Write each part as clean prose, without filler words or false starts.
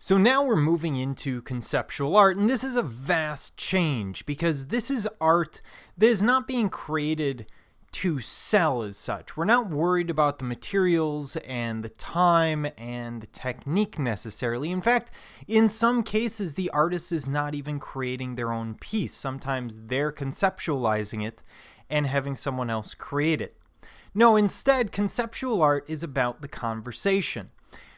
So now we're moving into conceptual art, and this is a vast change because this is art that is not being created to sell as such. We're not worried about the materials and the time and the technique necessarily. In fact, in some cases, the artist is not even creating their own piece. Sometimes they're conceptualizing it and having someone else create it. No, instead, conceptual art is about the conversation.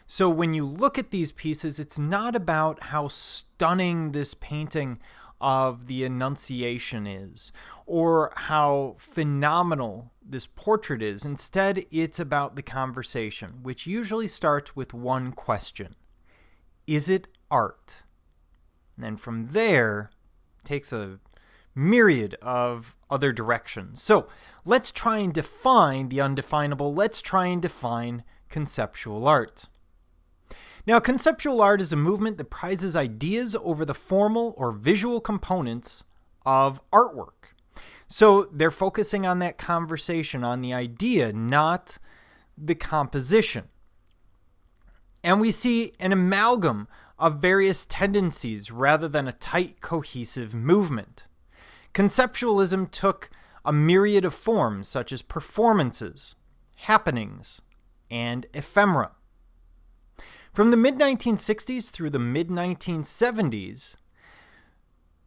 So when you look at these pieces, it's not about how stunning this painting of the Annunciation is or how phenomenal this portrait is. Instead, it's about the conversation, which usually starts with one question. Is it art? And then from there, it takes a myriad of other directions. So let's try and define the undefinable. Let's try and define conceptual art. Now, conceptual art is a movement that prizes ideas over the formal or visual components of artwork. So they're focusing on that conversation, on the idea, not the composition. And we see an amalgam of various tendencies rather than a tight, cohesive movement. Conceptualism took a myriad of forms such as performances, happenings, and ephemera. From the mid-1960s through the mid-1970s,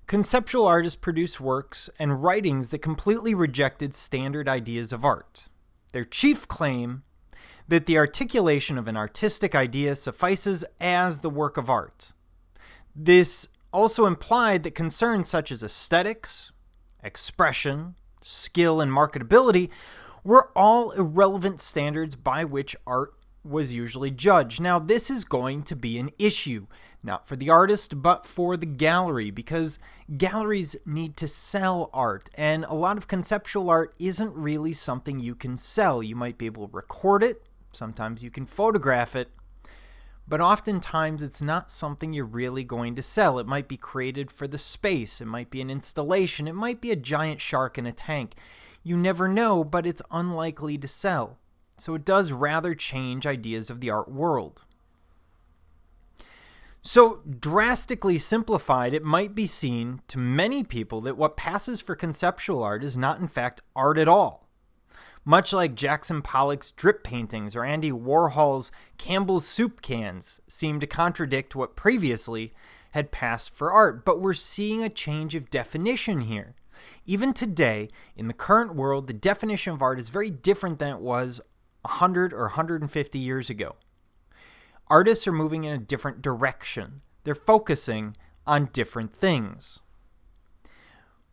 conceptual artists produced works and writings that completely rejected standard ideas of art. Their chief claim that the articulation of an artistic idea suffices as the work of art. This also implied that concerns such as aesthetics, expression, skill, and marketability were all irrelevant standards by which art was usually judged. Now, this is going to be an issue, not for the artist, but for the gallery, because galleries need to sell art, and a lot of conceptual art isn't really something you can sell. You might be able to record it, sometimes you can photograph it, but oftentimes it's not something you're really going to sell. It might be created for the space, it might be an installation, it might be a giant shark in a tank. You never know, but it's unlikely to sell. So it does rather change ideas of the art world. So drastically simplified, it might be seen to many people that what passes for conceptual art is not in fact art at all. Much like Jackson Pollock's drip paintings or Andy Warhol's Campbell's soup cans seem to contradict what previously had passed for art. But we're seeing a change of definition here. Even today, in the current world, the definition of art is very different than it was 100 or 150 years ago. Artists are moving in a different direction. They're focusing on different things.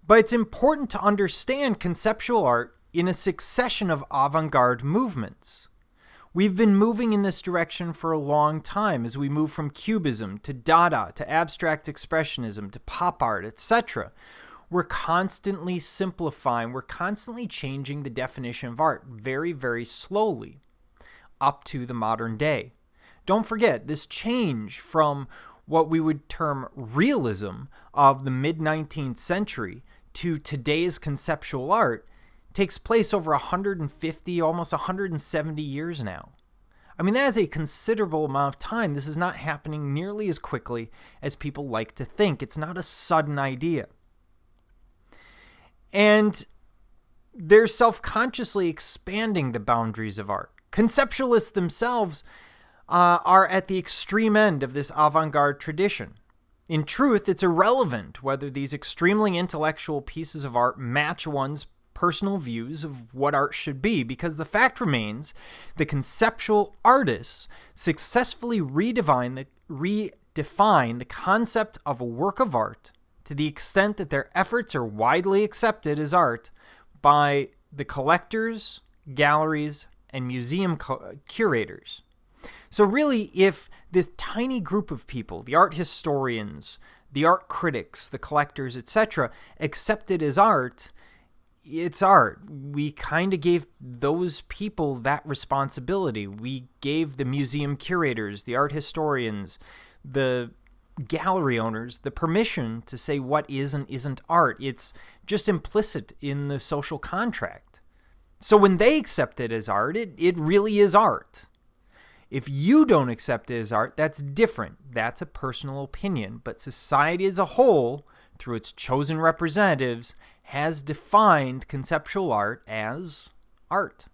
But it's important to understand conceptual art in a succession of avant-garde movements. We've been moving in this direction for a long time as we move from Cubism to Dada to abstract expressionism to pop art, etc. We're constantly simplifying, we're constantly changing the definition of art very, very slowly up to the modern day. Don't forget, this change from what we would term realism of the mid-19th century to today's conceptual art takes place over 150, almost 170 years now. I mean, that is a considerable amount of time. This is not happening nearly as quickly as people like to think. It's not a sudden idea. And they're self-consciously expanding the boundaries of art. Conceptualists themselves are at the extreme end of this avant-garde tradition. In truth, it's irrelevant whether these extremely intellectual pieces of art match one's personal views of what art should be, because the fact remains the conceptual artists successfully redefine the concept of a work of art to the extent that their efforts are widely accepted as art by the collectors, galleries, and museum curators. So really, if this tiny group of people, the art historians, the art critics, the collectors, etc., accept it as art, it's art. We kind of gave those people that responsibility. We gave the museum curators, the art historians, the gallery owners the permission to say what is and isn't art. It's just implicit in the social contract. So when they accept it as art, it really is art. If you don't accept it as art, that's different. That's a personal opinion. But society as a whole, through its chosen representatives, has defined conceptual art as art.